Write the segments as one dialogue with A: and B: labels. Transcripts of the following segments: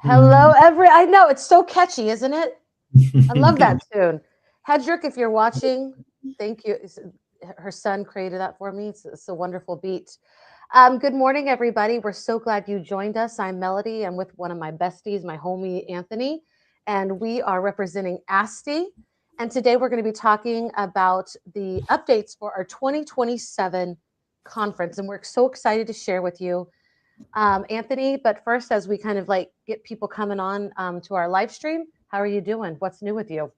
A: Hello, I know, it's so catchy, isn't it? I love that tune. Hedrick, if you're watching, thank you. Her son created that for me. It's a wonderful beat. Good morning, everybody. We're so glad you joined us. I'm Melody. I'm with one of my besties, my homie, Anthony, and we are representing ASTE. And today we're going to be talking about the updates for our 2027 conference. And we're so excited to share with you, Anthony. But first, as we kind of like get people coming on to our live stream, how are you doing? What's new with you,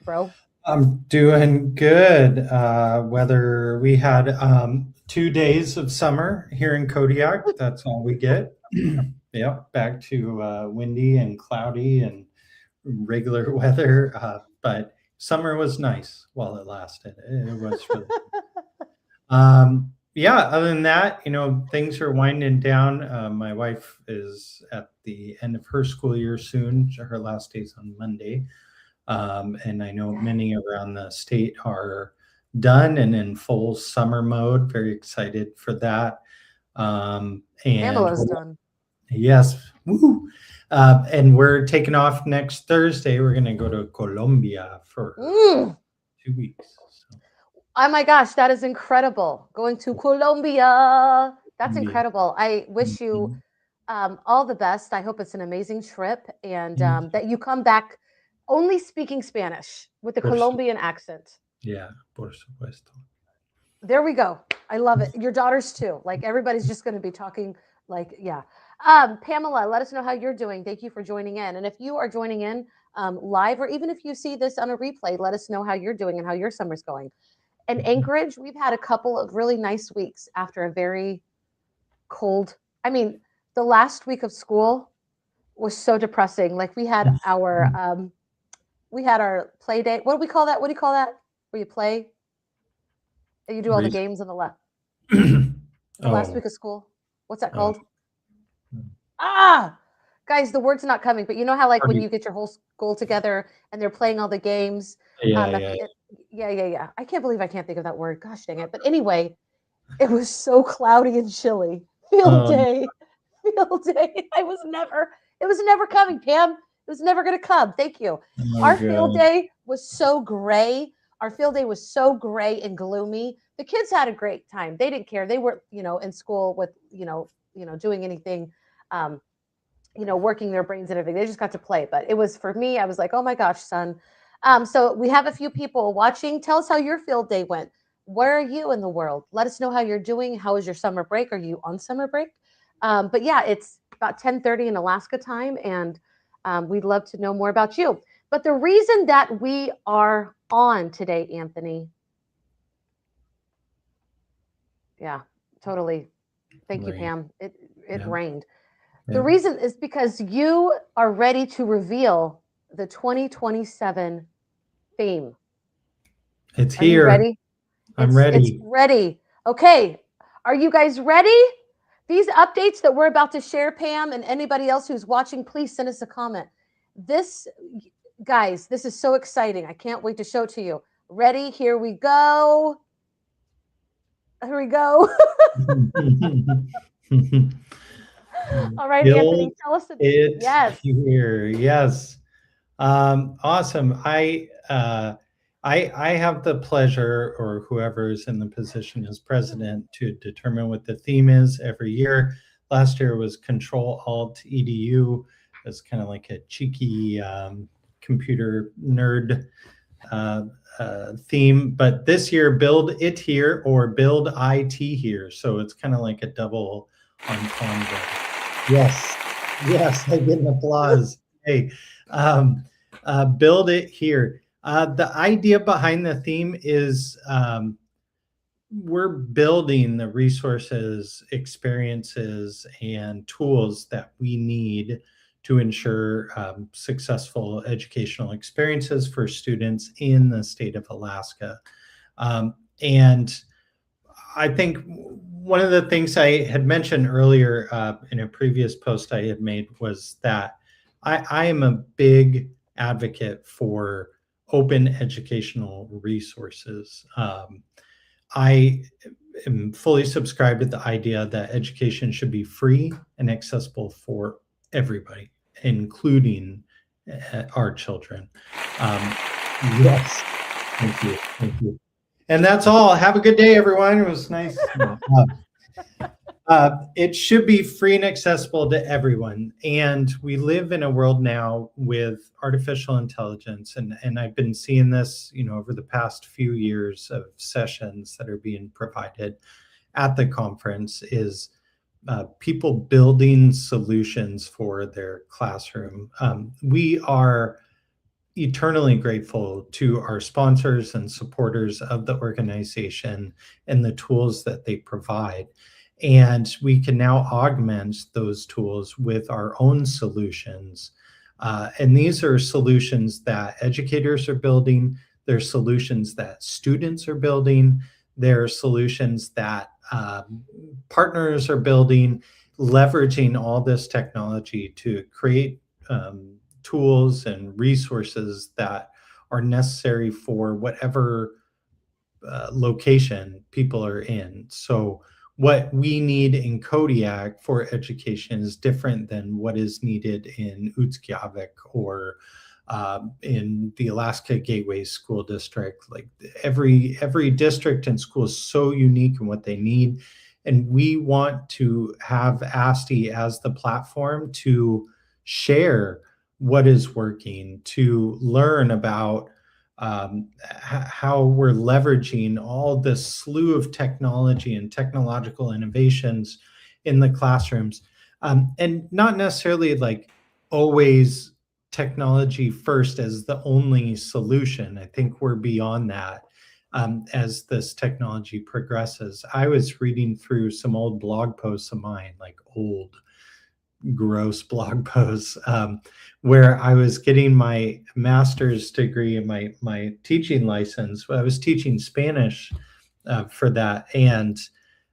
A: bro?
B: I'm doing good. Whether we had 2 days of summer here in Kodiak, that's all we get. Yep, back to windy and cloudy and regular weather. But summer was nice while it lasted. It was really yeah, other than that, things are winding down. My wife is at the end of her school year soon. Her last day's on Monday. And I know many around the state are done and in full summer mode. Very excited for that. And
A: Pamela's done.
B: Yes. Woo. And we're taking off next Thursday. We're going to go to Colombia for 2 weeks. So.
A: Oh my gosh, that is incredible. Going to Colombia. That's incredible. I wish you all the best. I hope it's an amazing trip and that you come back only speaking Spanish with the Colombian accent.
B: Yeah, por supuesto.
A: There we go. I love it. Your daughters too. Like everybody's just going to be talking like, yeah. Pamela, let us know how you're doing. Thank you for joining in. And if you are joining in live, or even if you see this on a replay, let us know how you're doing and how your summer's going. In Anchorage, we've had a couple of really nice weeks after a very cold. I mean, the last week of school was so depressing. Like we had our play day. What do we call that? What do you call that? Where you play? And you do all the games on the left. The last week of school. What's that called? Guys, the word's not coming, but you know how like when you get your whole school together and they're playing all the games. Yeah. I can't believe I can't think of that word. Gosh dang it. But anyway, it was so cloudy and chilly. Field day. It was never coming, Pam. It was never going to come. Thank you. Our field day was so gray. Our field day was so gray and gloomy. The kids had a great time. They didn't care. They were, in school with, doing anything, working their brains and everything. They just got to play. But it was, for me, I was like, oh my gosh, son. So we have a few people watching. Tell us how your field day went. Where are you in the world? Let us know how you're doing. How was your summer break? Are you on summer break? But yeah, it's about 10:30 in Alaska time, and we'd love to know more about you. But the reason that we are on today, Anthony. Yeah, totally. Thank you, Pam. It rained. Yeah. The reason is because you are ready to reveal the 2027 theme.
B: It's here.
A: Are you ready?
B: I'm ready.
A: It's ready. Okay. Are you guys ready? These updates that we're about to share, Pam, and anybody else who's watching, please send us a comment. Guys, this is so exciting. I can't wait to show it to you. Ready? Here we go. Here we go. All right, Anthony, tell us.
B: Yes. Here. Yes. Awesome. I have the pleasure, or whoever's in the position as president, to determine what the theme is every year. Last year was Control-Alt-EDU. It's kind of like a cheeky computer nerd theme. But this year, Build It Here or Build IT Here. So it's kind of like a double entendre. Yes, I get an applause. Hey, Build It Here. The idea behind the theme is we're building the resources, experiences, and tools that we need to ensure successful educational experiences for students in the state of Alaska. And I think one of the things I had mentioned earlier in a previous post I had made was that I am a big advocate for open educational resources. I am fully subscribed to the idea that education should be free and accessible for everybody, including our children. Yes, thank you, thank you. And that's all. Have a good day, everyone. It was nice. It should be free and accessible to everyone. And we live in a world now with artificial intelligence. And I've been seeing this, over the past few years of sessions that are being provided at the conference is people building solutions for their classroom. We are eternally grateful to our sponsors and supporters of the organization and the tools that they provide. And we can now augment those tools with our own solutions. And these are solutions that educators are building. They're solutions that students are building. They're solutions that partners are building, leveraging all this technology to create tools and resources that are necessary for whatever location people are in. So what we need in Kodiak for education is different than what is needed in Utqiagvik or in the Alaska Gateway School District. Like every district and school is so unique in what they need. And we want to have ASTE as the platform to share what is working, to learn about how we're leveraging all this slew of technology and technological innovations in the classrooms. And not necessarily like always technology first as the only solution. I think we're beyond that as this technology progresses. I was reading through some old blog posts of mine, like old gross blog posts, where I was getting my master's degree and my teaching license. I was teaching Spanish for that. And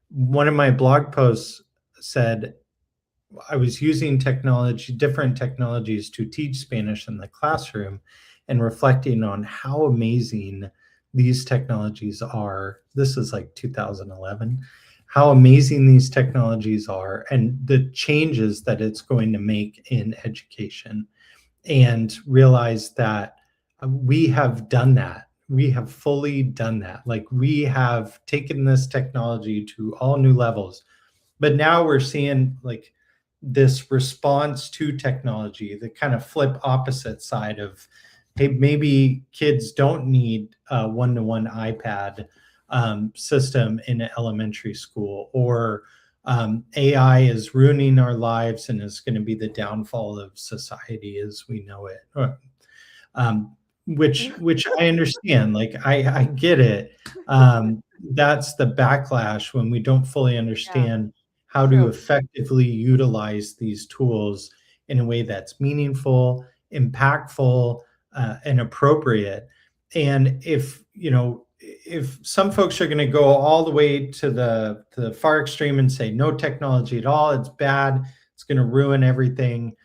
B: one of my blog posts said I was using different technologies to teach Spanish in the classroom and reflecting on how amazing these technologies are. This is like 2011. How amazing these technologies are and the changes that it's going to make in education, and realize that we have done that. We have fully done that. Like we have taken this technology to all new levels, but now we're seeing like this response to technology, the kind of flip opposite side of, hey, maybe kids don't need a one-to-one iPad system in an elementary school, or AI is ruining our lives and is going to be the downfall of society as we know it. Which I understand. Like I get it. That's the backlash when we don't fully understand how to effectively utilize these tools in a way that's meaningful, impactful, and appropriate. And if some folks are going to go all the way to the far extreme and say no technology at all, it's bad, it's going to ruin everything,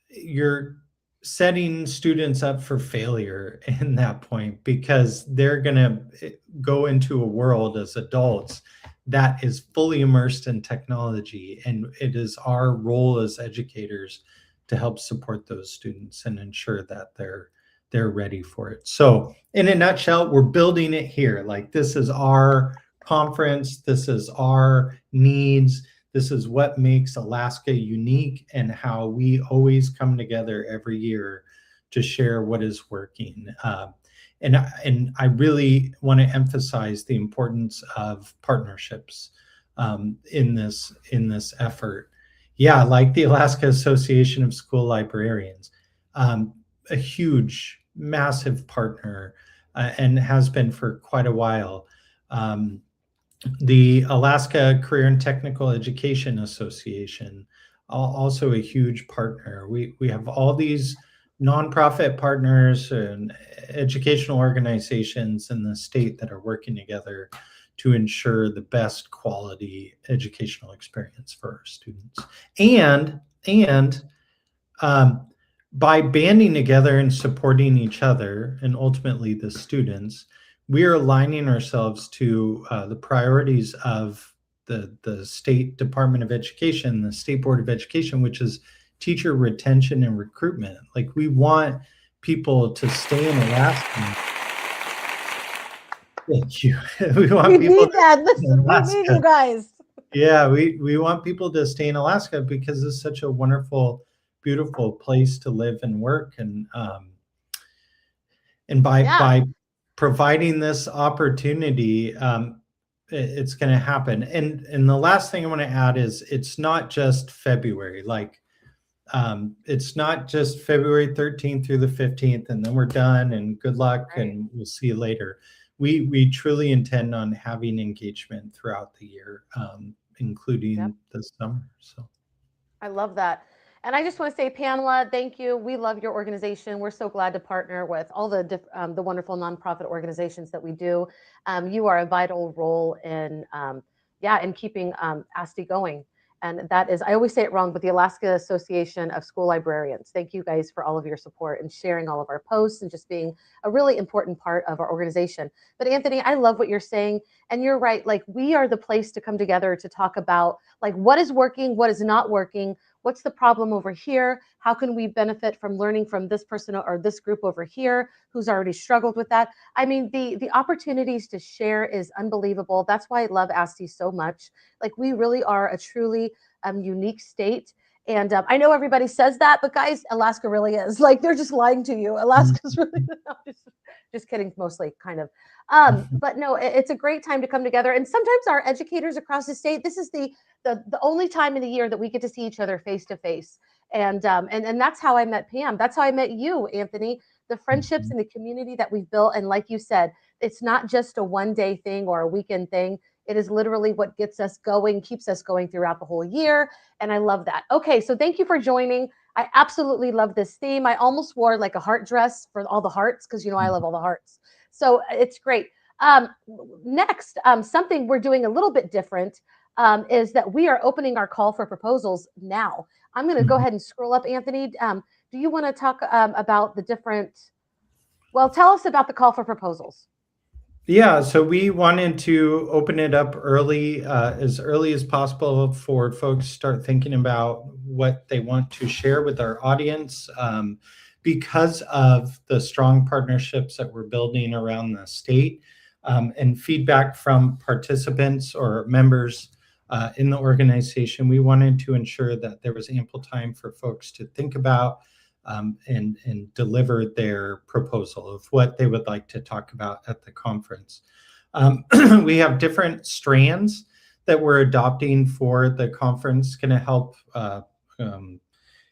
B: you're setting students up for failure in that point, because they're going to go into a world as adults that is fully immersed in technology, and it is our role as educators to help support those students and ensure that they're ready for it. So in a nutshell, we're building it here. Like this is our conference, this is our needs, this is what makes Alaska unique, and how we always come together every year to share what is working. And I really want to emphasize the importance of partnerships in this effort. Yeah, like the Alaska Association of School Librarians, a huge, massive partner, and has been for quite a while. The Alaska Career and Technical Education Association, also a huge partner. We have all these nonprofit partners and educational organizations in the state that are working together to ensure the best quality educational experience for our students. And by banding together and supporting each other, and ultimately the students, we are aligning ourselves to the priorities of the State Department of Education, the State Board of Education, which is teacher retention and recruitment. Like, we want people to stay in Alaska. Thank you. We want people
A: need that.
B: to stay in
A: Listen, we need you
B: Alaska.
A: guys.
B: Yeah, we want people to stay in Alaska because it's such a wonderful, beautiful place to live and work. And by providing this opportunity, it's going to happen. And the last thing I want to add is, it's not just February. Like, it's not just February 13th through the 15th, and then we're done and good luck,
A: Right.
B: and we'll see you later. We truly intend on having engagement throughout the year, including the summer. So
A: I love that. And I just want to say, Pamela, thank you. We love your organization. We're so glad to partner with all the wonderful nonprofit organizations that we do. You are a vital role in, in keeping ASTE going. And that is, I always say it wrong, but the Alaska Association of School Librarians. Thank you guys for all of your support and sharing all of our posts and just being a really important part of our organization. But Anthony, I love what you're saying. And you're right. Like, we are the place to come together to talk about, like, what is working, what is not working, what's the problem over here? How can we benefit from learning from this person or this group over here who's already struggled with that? I mean, the opportunities to share is unbelievable. That's why I love ASTE so much. Like, we really are a truly unique state. And I know everybody says that, but guys, Alaska really is. Like, they're just lying to you. Alaska's really just kidding, mostly, kind of. But no, it's a great time to come together. And sometimes our educators across the state, this is the only time in the year that we get to see each other face to face. And that's how I met Pam. That's how I met you, Anthony. The friendships and the community that we've built. And like you said, it's not just a one-day thing or a weekend thing. It is literally what gets us going, keeps us going throughout the whole year. And I love that. Okay, so thank you for joining. I absolutely love this theme. I almost wore like a heart dress for all the hearts because, you know, I love all the hearts. So it's great. Next, something we're doing a little bit different is that we are opening our call for proposals now. I'm going to go ahead and scroll up, Anthony. Do you want to talk about the different, well, tell us about the call for proposals.
B: Yeah, so we wanted to open it up early as possible for folks to start thinking about what they want to share with our audience. Because of the strong partnerships that we're building around the state, and feedback from participants or members in the organization, we wanted to ensure that there was ample time for folks to think about and deliver their proposal of what they would like to talk about at the conference. We have different strands that we're adopting for the conference.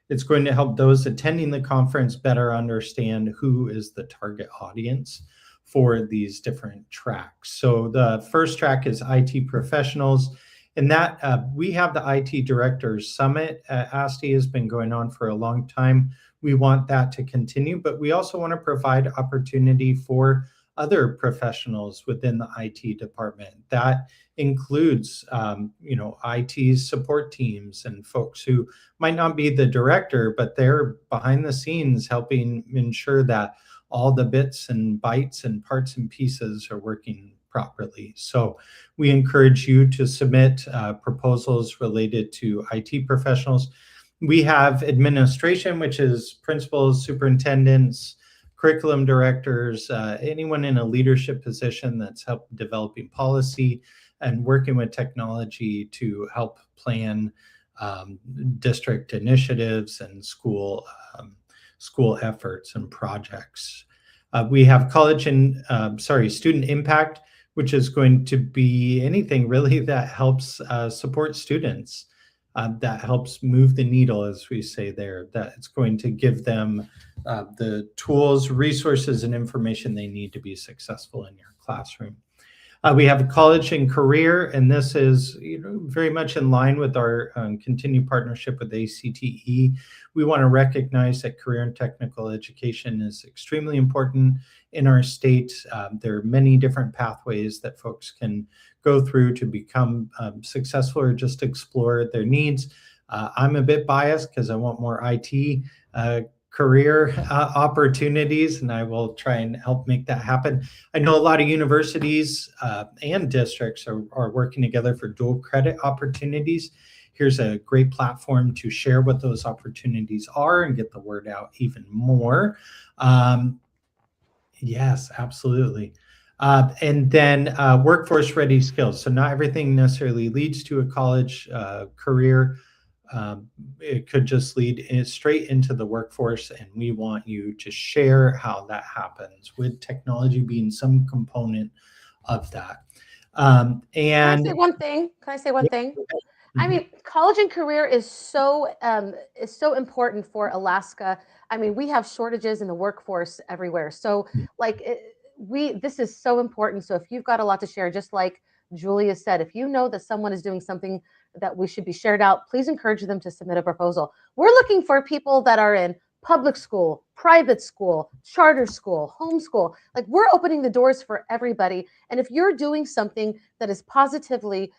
B: It's going to help those attending the conference better understand who is the target audience for these different tracks. So the first track is IT professionals. And that we have the IT Directors Summit at ASTE has been going on for a long time. We want that to continue, but we also want to provide opportunity for other professionals within the IT department. That includes, IT support teams and folks who might not be the director, but they're behind the scenes helping ensure that all the bits and bytes and parts and pieces are working properly. So we encourage you to submit proposals related to IT professionals. We have administration, which is principals, superintendents, curriculum directors, anyone in a leadership position that's helped developing policy and working with technology to help plan district initiatives and school efforts and projects. We have student impact, which is going to be anything really that helps support students, that helps move the needle, as we say there, that it's going to give them the tools, resources, and information they need to be successful in your classroom. We have college and career, and this is very much in line with our continued partnership with ACTE. We want to recognize that career and technical education is extremely important in our state. There are many different pathways that folks can go through to become successful or just explore their needs. I'm a bit biased because I want more IT career opportunities, and I will try and help make that happen. I know a lot of universities and districts are working together for dual credit opportunities. here's a great platform to share what those opportunities are and get the word out even more. Yes, absolutely. And then workforce ready skills. So not everything necessarily leads to a college career. It could just lead straight into the workforce, and we want you to share how that happens, with technology being some component of that.
A: Can I say one thing? I
B: Mhm.
A: mean, college and career is so important for Alaska. I mean, we have shortages in the workforce everywhere. So, like, this is so important. So, if you've got a lot to share, just like Julia said, if you know that someone is doing something that we should be shared out, please encourage them to submit a proposal. We're looking for people that are in public school, private school, charter school, homeschool. Like, we're opening the doors for everybody. And if you're doing something that is positively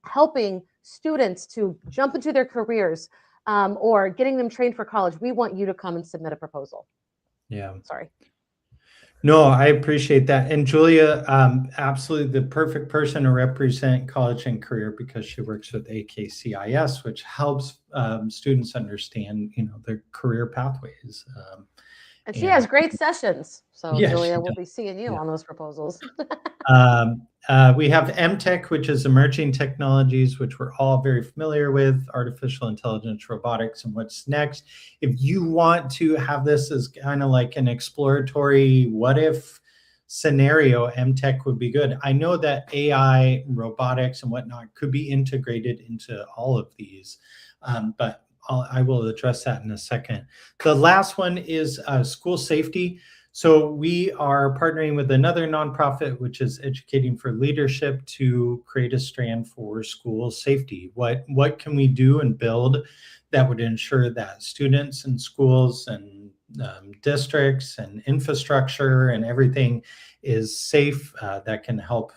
A: helping students to jump into their careers or getting them trained for college, we want you to come and submit a proposal.
B: Yeah.
A: Sorry.
B: No, I appreciate that. And Julia, absolutely the perfect person to represent college and career, because she works with AKCIS, which helps students understand, their career pathways.
A: And she has great sessions. So,
B: yeah,
A: Julia, we'll be seeing you on those proposals.
B: We have MTech, which is emerging technologies, which we're all very familiar with, artificial intelligence, robotics, and what's next. If you want to have this as kind of like an exploratory what if scenario, MTech would be good. I know that AI, robotics, and whatnot could be integrated into all of these, but I will address that in a second. The last one is school safety. So we are partnering with another nonprofit, which is Educating for Leadership, to create a strand for school safety. What can we do and build that would ensure that students and schools and districts and infrastructure and everything is safe, that can help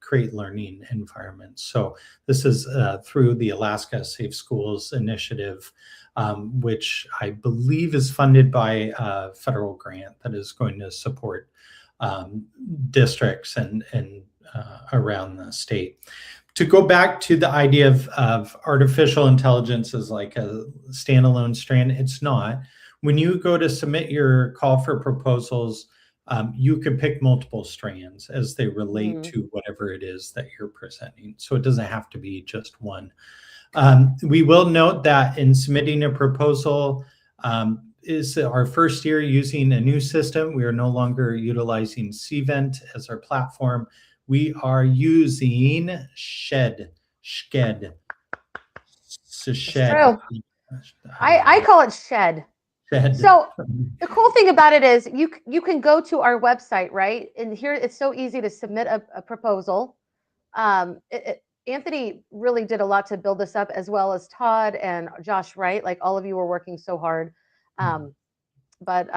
B: create learning environments. So this is through the Alaska Safe Schools Initiative, which I believe is funded by a federal grant that is going to support districts and around the state. To go back to the idea of artificial intelligence as like a standalone strand, it's not. When you go to submit your call for proposals, you could pick multiple strands as they relate to whatever it is that you're presenting. So it doesn't have to be just one. We will note that in submitting a proposal, is our first year using a new system. We are no longer utilizing Cvent as our platform. We are using Sched.
A: True. I call it Shed. So the cool thing about it is you can go to our website, right? And here it's so easy to submit a proposal. Anthony really did a lot to build this up, as well as Todd and Josh, right? Like, all of you were working so hard. But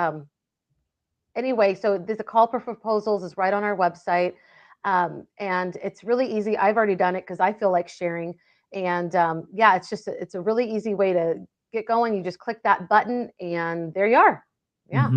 A: anyway, so there's a call for proposals is right on our website. And it's really easy. I've already done it because I feel like sharing. And yeah, it's a really easy way to get going. You just click that button and there you are. Yeah.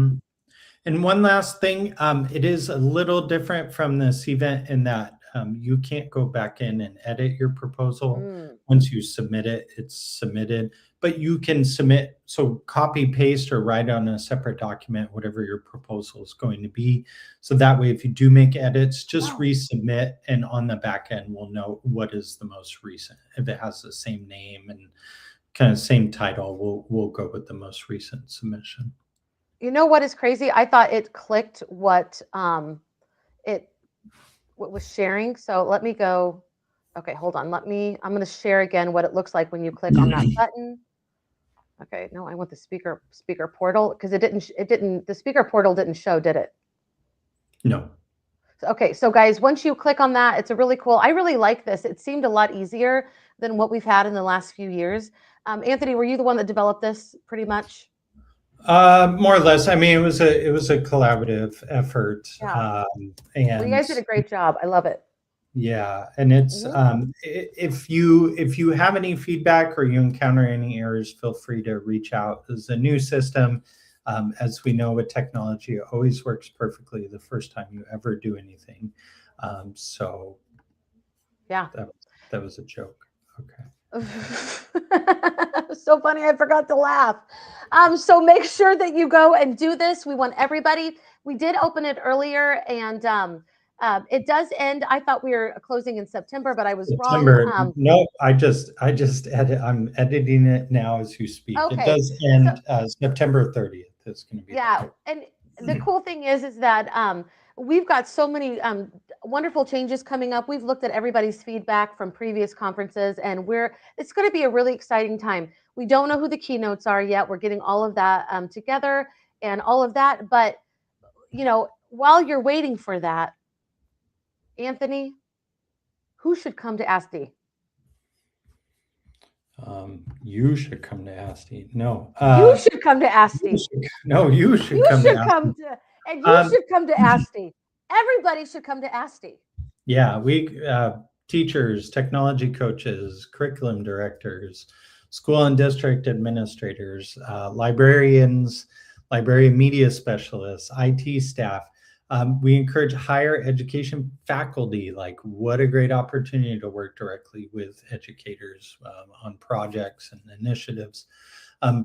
B: And one last thing, it is a little different from the Cvent in that you can't go back in and edit your proposal. Once you submit it, it's submitted. But you can submit, so copy, paste, or write on a separate document whatever your proposal is going to be. So that way, if you do make edits, just resubmit, and on the back end, we'll know what is the most recent. If it has the same name and kind of same title, we'll go with the most recent submission.
A: You know what is crazy? I thought it clicked what was sharing. So let me go. Okay, hold on. I'm going to share again what it looks like when you click on that button. Okay, no, I want the speaker portal, because the speaker portal didn't show, did it?
B: No.
A: Okay, so guys, once you click on that, it's a really cool. I really like this. It seemed a lot easier than what we've had in the last few years. Anthony, were you the one that developed this pretty much?
B: More or less. I mean, it was a collaborative effort.
A: Yeah.
B: And
A: well, you guys did a great job. I love it.
B: Yeah, and it's if you have any feedback or you encounter any errors, feel free to reach out. This is a new system. As we know with technology, it always works perfectly the first time you ever do anything. So
A: yeah,
B: that was a joke. Okay.
A: So funny, I forgot to laugh. So make sure that you go and do this. We want everybody. We did open it earlier, and it does end. I thought we were closing in September, but I was wrong.
B: September. No, I just I'm editing it now as you speak. It
A: Okay,
B: does
A: so
B: end September 30th. It's going to be
A: yeah, and the cool thing is that we've got so many wonderful changes coming up. We've looked at everybody's feedback from previous conferences, and it's going to be a really exciting time. We don't know who the keynotes are yet. We're getting all of that together and all of that. But while you're waiting for that, Anthony, who should come to ASTE?
B: You should come to ASTE. No,
A: You should come to ASTE.
B: you should
A: You
B: come to
A: should
B: ASTE.
A: come to, and you should come to ASTE. Everybody should come to ASTE.
B: Yeah, we teachers, technology coaches, curriculum directors, school and district administrators, librarians, librarian media specialists, IT staff. We encourage higher education faculty. Like, what a great opportunity to work directly with educators on projects and initiatives.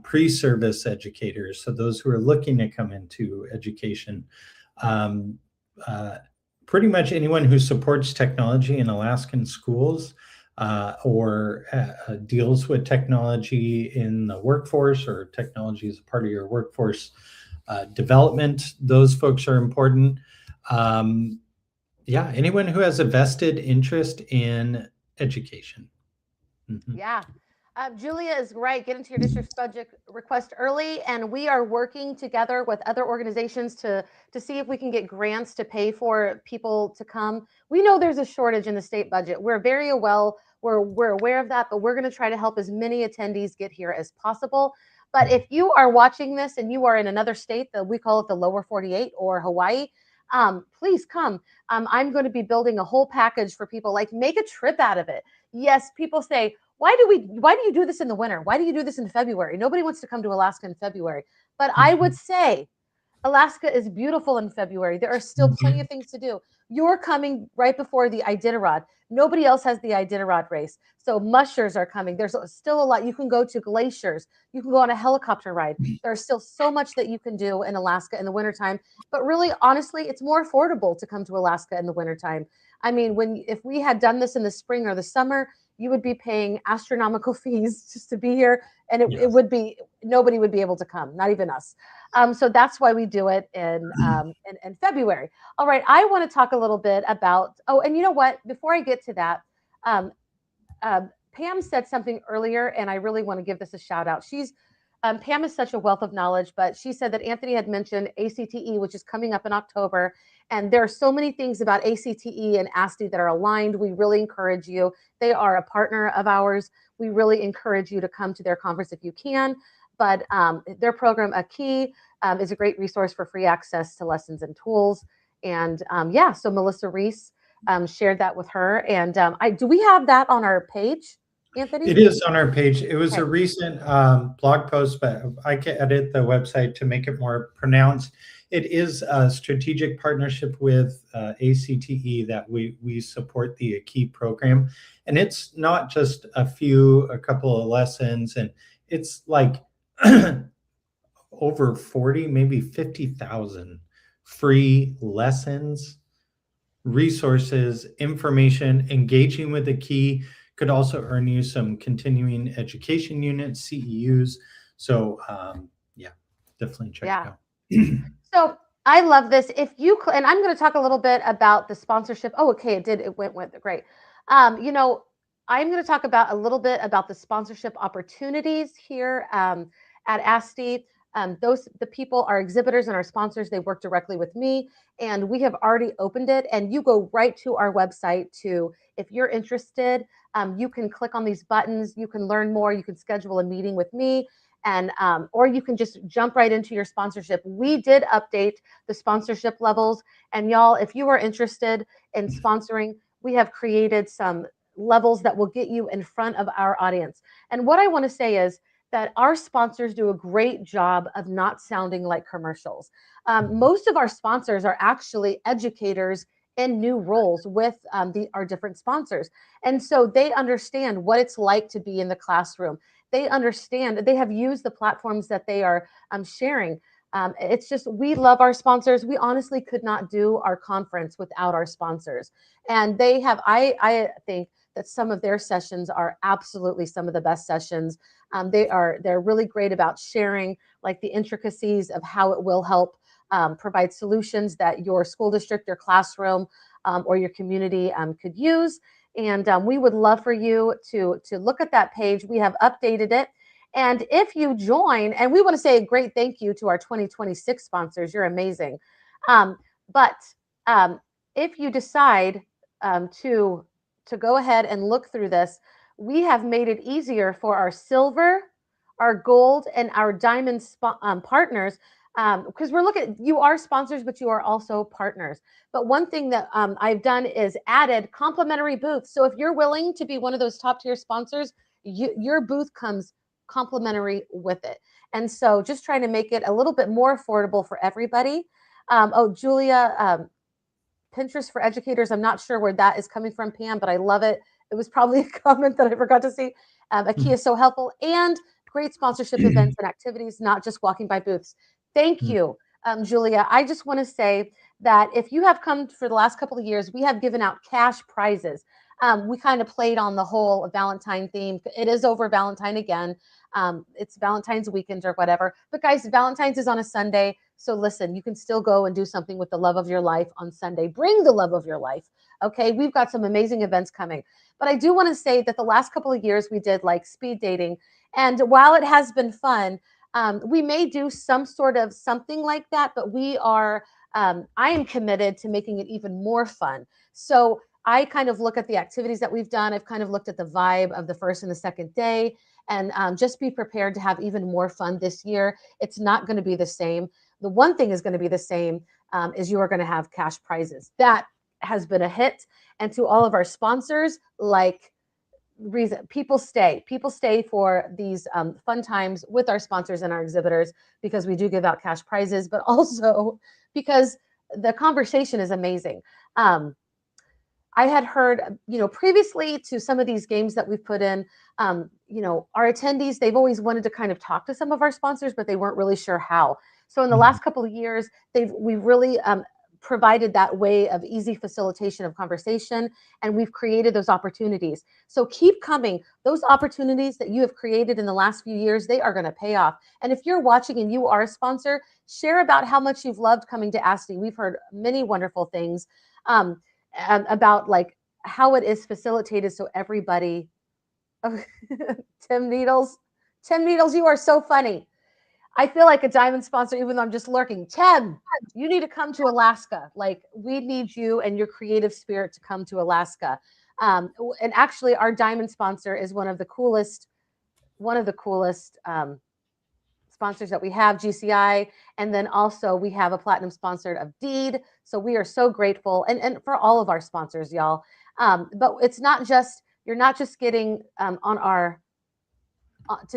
B: Pre-service educators, so those who are looking to come into education. Pretty much anyone who supports technology in Alaskan schools or deals with technology in the workforce, or technology is a part of your workforce development. Those folks are important. Yeah, anyone who has a vested interest in education.
A: Mm-hmm. Yeah. Julia is right. Get into your district's budget request early, and we are working together with other organizations to see if we can get grants to pay for people to come. We know there's a shortage in the state budget. We're aware of that, but we're going to try to help as many attendees get here as possible. But if you are watching this and you are in another state, that we call it the lower 48 or Hawaii, please come. I'm going to be building a whole package for people. Like, make a trip out of it. Yes, people say, why do you do this in the winter? Why do you do this in February? Nobody wants to come to Alaska in February. But I would say Alaska is beautiful in February. There are still plenty of things to do. You're coming right before the Iditarod. Nobody else has the Iditarod race. So mushers are coming. There's still a lot. You can go to glaciers. You can go on a helicopter ride. There's still so much that you can do in Alaska in the wintertime. But really, honestly, it's more affordable to come to Alaska in the wintertime. I mean, if we had done this in the spring or the summer, you would be paying astronomical fees just to be here, and it would be, nobody would be able to come, not even us. So that's why we do it in February. All right, I want to talk a little bit about, and you know what? Before I get to that, Pam said something earlier, and I really want to give this a shout out. Pam is such a wealth of knowledge, but she said that Anthony had mentioned ACTE, which is coming up in October. And there are so many things about ACTE and ASTE that are aligned. We really encourage you. They are a partner of ours. We really encourage you to come to their conference if you can. But their program, AKST, is a great resource for free access to lessons and tools. And so Melissa Reese shared that with her. And do we have that on our page, Anthony?
B: It is on our page. It was a recent blog post, but I can edit the website to make it more pronounced. It is a strategic partnership with ACTE that we support the AKST program. And it's not just a couple of lessons, and it's like over 40, maybe 50,000 free lessons, resources, information. Engaging with AKST could also earn you some continuing education units, CEUs. So definitely check it out.
A: So I love this. And I'm going to talk a little bit about the sponsorship. Oh, okay, it went great. I'm going to talk about a little bit about the sponsorship opportunities here at ASTE. The people, our exhibitors and our sponsors, they work directly with me, and we have already opened it. And you go right to our website if you're interested, you can click on these buttons, you can learn more, you can schedule a meeting with me, and or you can just jump right into your sponsorship. We did update the sponsorship levels, and y'all, if you are interested in sponsoring, we have created some levels that will get you in front of our audience. And what I want to say is that our sponsors do a great job of not sounding like commercials. Most of our sponsors are actually educators in new roles with our different sponsors. And so they understand what it's like to be in the classroom. They understand, they have used the platforms that they are sharing. It's just, we love our sponsors. We honestly could not do our conference without our sponsors. And they have, I think that some of their sessions are absolutely some of the best sessions. They're really great about sharing like the intricacies of how it will help provide solutions that your school district, your classroom, or your community could use. And we would love for you to look at that page. We have updated it. And if you join, and we want to say a great thank you to our 2026 sponsors, you're amazing. But if you decide to go ahead and look through this, we have made it easier for our silver, our gold, and our diamond partners, because we're looking, you are sponsors, but you are also partners. But one thing that I've done is added complimentary booths. So if you're willing to be one of those top tier sponsors, your booth comes complimentary with it. And so just trying to make it a little bit more affordable for everybody. Oh, Julia, Pinterest for educators. I'm not sure where that is coming from, Pam, but I love it. It was probably a comment that I forgot to see. A key is so helpful, and great sponsorship events and activities, not just walking by booths. Thank you, Julia. I just want to say that if you have come for the last couple of years, we have given out cash prizes. We kind of played on the whole Valentine theme. It is over Valentine again. It's Valentine's weekend or whatever. But guys, Valentine's is on a Sunday. So listen, you can still go and do something with the love of your life on Sunday. Bring the love of your life. Okay, we've got some amazing events coming. But I do want to say that the last couple of years we did like speed dating. And while it has been fun, we may do some sort of something like that, but I am committed to making it even more fun. So I kind of look at the activities that we've done. I've kind of looked at the vibe of the first and the second day, and just be prepared to have even more fun this year. It's not going to be the same. The one thing is going to be the same is you are going to have cash prizes. That has been a hit. And to all of our sponsors, like people stay for these fun times with our sponsors and our exhibitors, because we do give out cash prizes, but also because the conversation is amazing. I had heard, previously to some of these games that we've put in, our attendees, they've always wanted to kind of talk to some of our sponsors, but they weren't really sure how. So in the last couple of years, we've really provided that way of easy facilitation of conversation, and we've created those opportunities. So keep coming. Those opportunities that you have created in the last few years, they are going to pay off. And if you're watching and you are a sponsor, share about how much you've loved coming to ASTE. We've heard many wonderful things about like how it is facilitated so everybody. Tim Needles, you are so funny. I feel like a diamond sponsor, even though I'm just lurking. Tim, you need to come to Alaska. Like, we need you and your creative spirit to come to Alaska. And actually, our diamond sponsor is one of the coolest sponsors that we have, GCI. And then also we have a platinum sponsored of Deed. So we are so grateful. And for all of our sponsors, y'all. But it's not just, you're not just getting to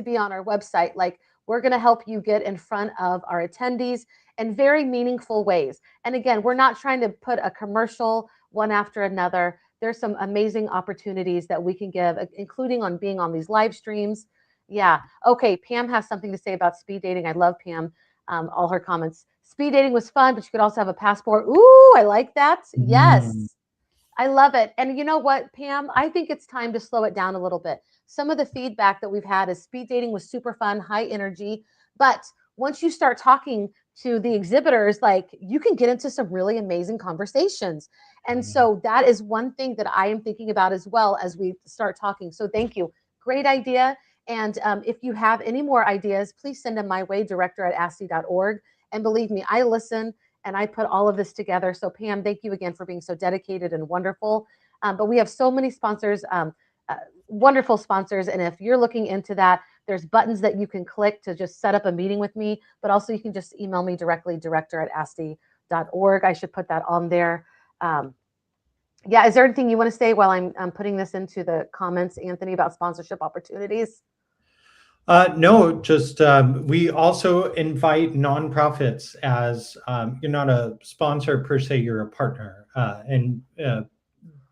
A: be on our website. Like, we're going to help you get in front of our attendees in very meaningful ways. And again, we're not trying to put a commercial one after another. There's some amazing opportunities that we can give, including on being on these live streams. Yeah. Okay. Pam has something to say about speed dating. I love Pam, all her comments. Speed dating was fun, but you could also have a passport. Ooh, I like that. Yes. I love it. And you know what, Pam? I think it's time to slow it down a little bit. Some of the feedback that we've had is speed dating was super fun, high energy. But once you start talking to the exhibitors, like, you can get into some really amazing conversations. And so that is one thing that I am thinking about as well as we start talking. So thank you. Great idea. And if you have any more ideas, please send them my way, director@ASTE.org. And believe me, I listen and I put all of this together. So Pam, thank you again for being so dedicated and wonderful. But we have so many sponsors, wonderful sponsors. And if you're looking into that, there's buttons that you can click to just set up a meeting with me, but also you can just email me directly, director@ASTE.org. I should put that on there. Yeah, is there anything you want to say while I'm putting this into the comments, Anthony, about sponsorship opportunities?
B: No, just we also invite nonprofits as you're not a sponsor per se, you're a partner. And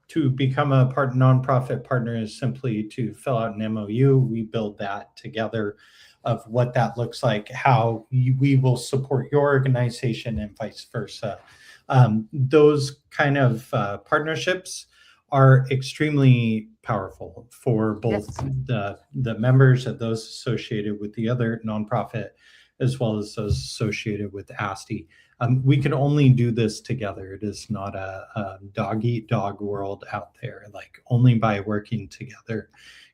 B: to become a nonprofit partner is simply to fill out an MOU. We build that together of what that looks like, how we will support your organization and vice versa. Those kind of partnerships are extremely powerful for both the members of those associated with the other nonprofit, as well as those associated with ASTE. We can only do this together. It is not a dog eat dog world out there. Like only by working together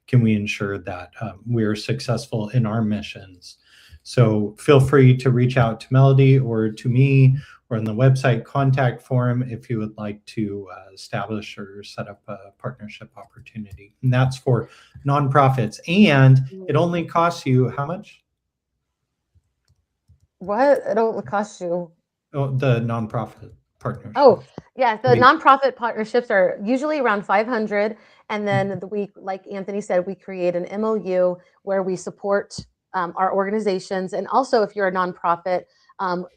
B: can we ensure that we're successful in our missions. So feel free to reach out to Melody or to me or in the website contact form if you would like to establish or set up a partnership opportunity. And that's for nonprofits. And it only costs you how much?
A: What? It only costs you?
B: Oh, the nonprofit partnership.
A: Oh, yeah. The nonprofit partnerships are usually around 500. And then like Anthony said, we create an MOU where we support our organizations. And also, if you're a nonprofit,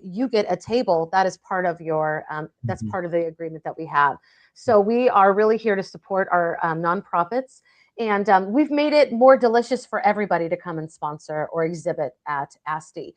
A: you get a table that is part of your that's part of the agreement that we have. So we are really here to support our nonprofits. And we've made it more delicious for everybody to come and sponsor or exhibit at ASTE.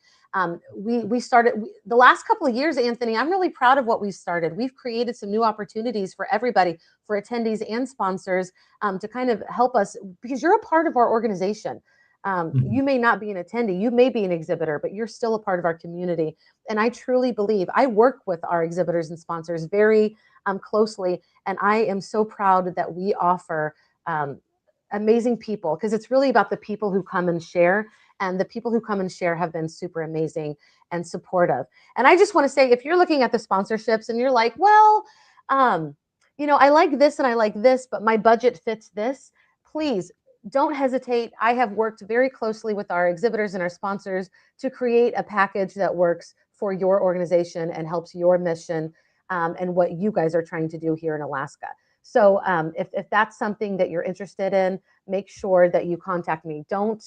A: We started the last couple of years, Anthony. I'm really proud of what we've started. We've created some new opportunities for everybody, for attendees and sponsors, to kind of help us, because you're a part of our organization. You may not be an attendee, you may be an exhibitor, but you're still a part of our community. And I truly believe I work with our exhibitors and sponsors very closely, and I am so proud that we offer amazing people, because it's really about the people who come and share. And the people who come and share have been super amazing and supportive. And I just want to say, if you're looking at the sponsorships and you're like, well, I like this and I like this, but my budget fits this, please don't hesitate. I have worked very closely with our exhibitors and our sponsors to create a package that works for your organization and helps your mission and what you guys are trying to do here in Alaska. So if that's something that you're interested in, make sure that you contact me. Don't,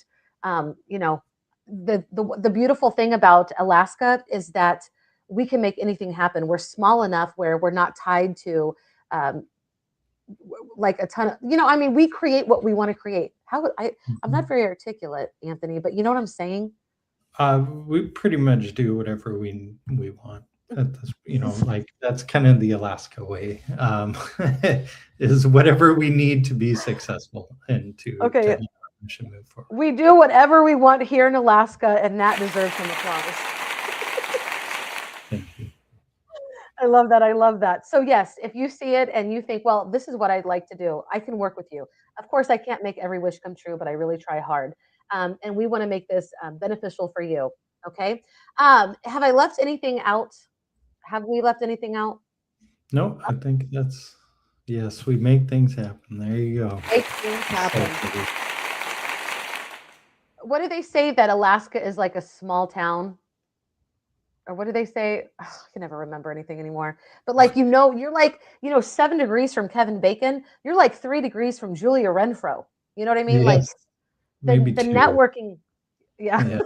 A: the beautiful thing about Alaska is that we can make anything happen. We're small enough where we're not tied to like a ton of, we create what we want to create. I'm not very articulate, Anthony, but you know what I'm saying?
B: We pretty much do whatever we want. That's, like that's kind of the Alaska way. Is whatever we need to be successful and to move forward.
A: We do whatever we want here in Alaska, and that deserves some applause.
B: Thank you.
A: I love that. I love that. So yes, if you see it and you think, well, this is what I'd like to do, I can work with you. Of course, I can't make every wish come true, but I really try hard. And we want to make this beneficial for you. Okay. Have I left anything out? Have we left anything out?
B: No, I think yes, we make things happen. There you go.
A: Make things happen. What do they say, that Alaska is like a small town? Or what do they say? Oh, I can never remember anything anymore. But like, you're like, 7 degrees from Kevin Bacon. You're like 3 degrees from Julia Renfro. You know what I mean?
B: Yes,
A: like
B: maybe
A: the
B: two.
A: networking. Yeah.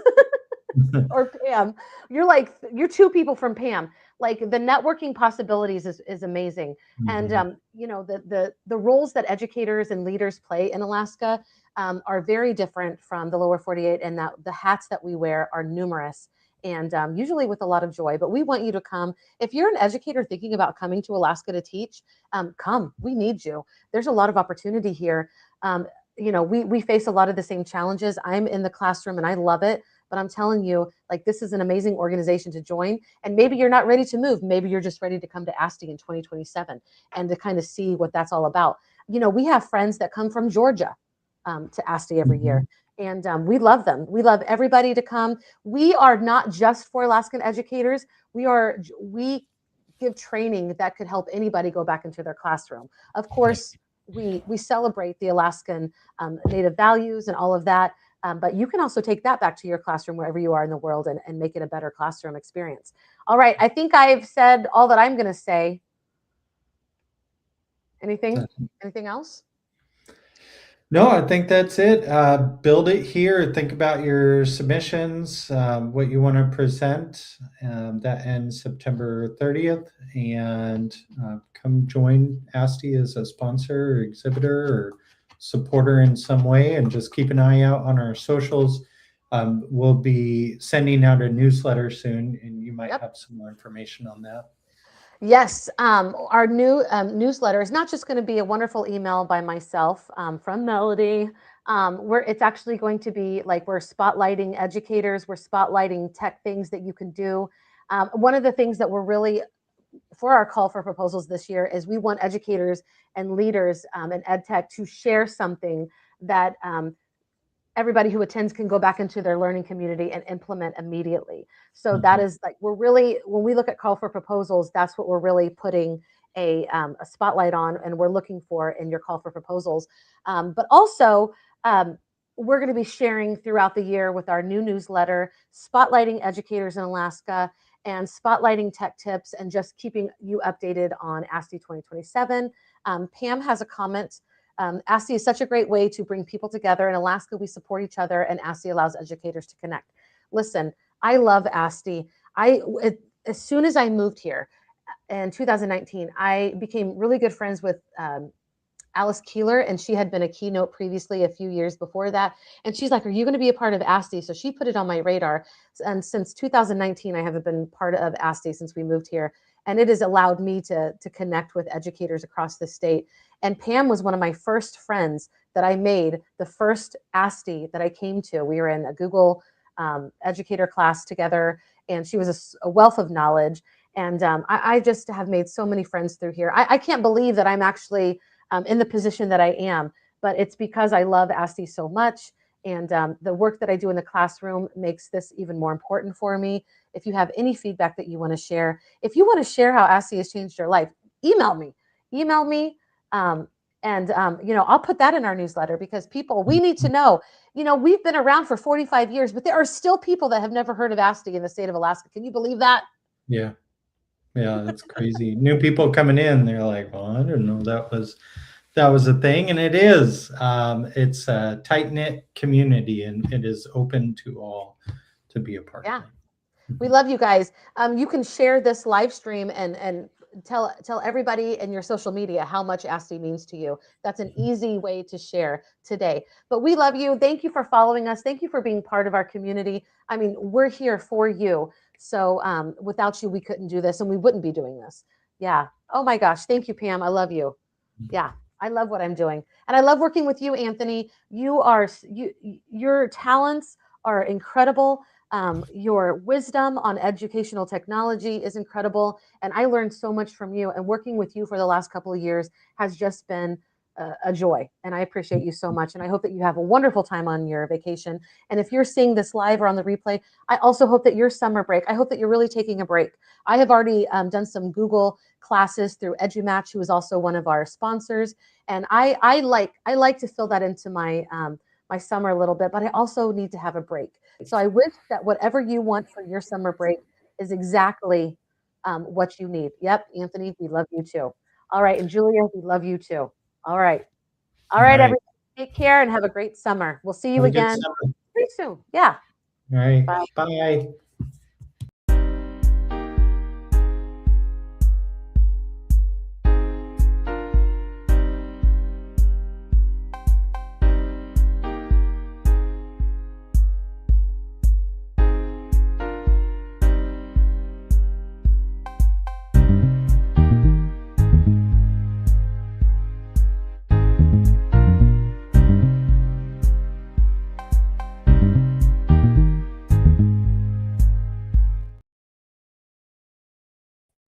A: Or Pam. You're 2 people from Pam. Like the networking possibilities is amazing. And the roles that educators and leaders play in Alaska are very different from the lower 48, and that the hats that we wear are numerous and usually with a lot of joy. But we want you to come. If you're an educator thinking about coming to Alaska to teach, come. We need you. There's a lot of opportunity here. We face a lot of the same challenges. I'm in the classroom and I love it. But I'm telling you, like, this is an amazing organization to join. And maybe you're not ready to move. Maybe you're just ready to come to ASTE in 2027 and to kind of see what that's all about. We have friends that come from Georgia to ASTE every year. And we love them. We love everybody to come. We are not just for Alaskan educators. We give training that could help anybody go back into their classroom. Of course, we celebrate the Alaskan native values and all of that. But you can also take that back to your classroom wherever you are in the world and make it a better classroom experience. All right. I think I've said all that I'm going to say. Anything else?
B: No, I think that's it. Build it here. Think about your submissions, what you want to present. That ends September 30th. And come join ASTE as a sponsor or exhibitor or supporter in some way. And just keep an eye out on our socials. We'll be sending out a newsletter soon, and you might have some more information on that.
A: Yes, our new newsletter is not just going to be a wonderful email by myself from Melody. It's actually going to be like we're spotlighting educators, we're spotlighting tech things that you can do. One of the things that we're really for our call for proposals this year is we want educators and leaders in ed tech to share something that everybody who attends can go back into their learning community and implement immediately. So that is like, we're really, when we look at call for proposals, that's what we're really putting a spotlight on and we're looking for in your call for proposals. But also, we're going to be sharing throughout the year with our new newsletter, spotlighting educators in Alaska and spotlighting tech tips and just keeping you updated on ASTE 2027. Pam has a comment. ASTE is such a great way to bring people together. In Alaska, we support each other, and ASTE allows educators to connect. Listen, I love ASTE. As soon as I moved here in 2019, I became really good friends with Alice Keeler, and she had been a keynote previously a few years before that. And she's like, "Are you going to be a part of ASTE?" So she put it on my radar. And since 2019, I have been part of ASTE since we moved here. And it has allowed me to connect with educators across the state. And Pam was one of my first friends that I made the first ASTE that I came to. We were in a Google educator class together, and she was a wealth of knowledge. And I just have made so many friends through here. I can't believe that I'm actually in the position that I am, but it's because I love ASTE so much. And the work that I do in the classroom makes this even more important for me. If you have any feedback that you want to share, if you want to share how ASTE has changed your life, email me. Email me. I'll put that in our newsletter because we need to know, we've been around for 45 years, but there are still people that have never heard of ASTE in the state of Alaska. Can you believe that?
B: Yeah. Yeah, that's crazy. New people coming in, they're like, well, I didn't know that was a thing. And it is. It's a tight-knit community, and it is open to all to be a part of it.
A: We love you guys. You can share this live stream and tell everybody in your social media how much ASTE means to you. That's an easy way to share today. But we love you. Thank you for following us. Thank you for being part of our community. I mean, we're here for you. So without you, we couldn't do this and we wouldn't be doing this. Yeah. Oh my gosh. Thank you, Pam. I love you. Yeah. I love what I'm doing. And I love working with you, Anthony. Your talents are incredible. Your wisdom on educational technology is incredible. And I learned so much from you. And working with you for the last couple of years has just been a joy. And I appreciate you so much. And I hope that you have a wonderful time on your vacation. And if you're seeing this live or on the replay, I also hope that your summer break, I hope that you're really taking a break. I have already done some Google classes through EduMatch, who is also one of our sponsors. And I like to fill that into my my summer a little bit, but I also need to have a break. So I wish that whatever you want for your summer break is exactly what you need. Yep, Anthony, we love you too. All right, and Julia, we love you too. All right. All right, everybody, take care and have a great summer. We'll see you again pretty soon. Yeah.
B: All right. Bye.